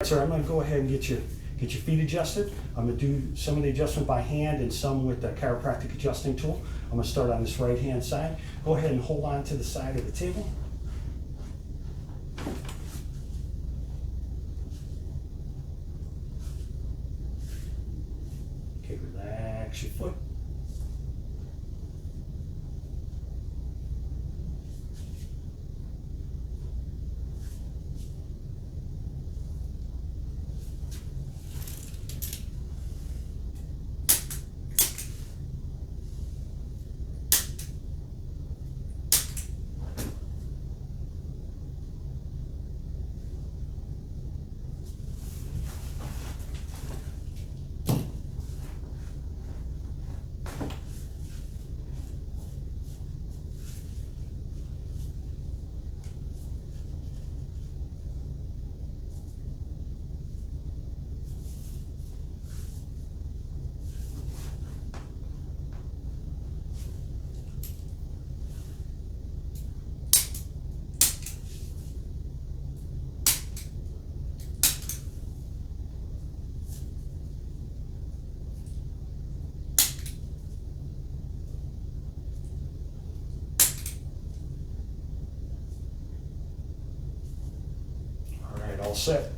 Sir, I'm going to go ahead and get your feet adjusted. I'm going to do some of the adjustment by hand and some with the chiropractic adjusting tool. I'm going to start on this right hand side. Go ahead and hold on to the side of the table. Okay, relax your foot. All right, all set.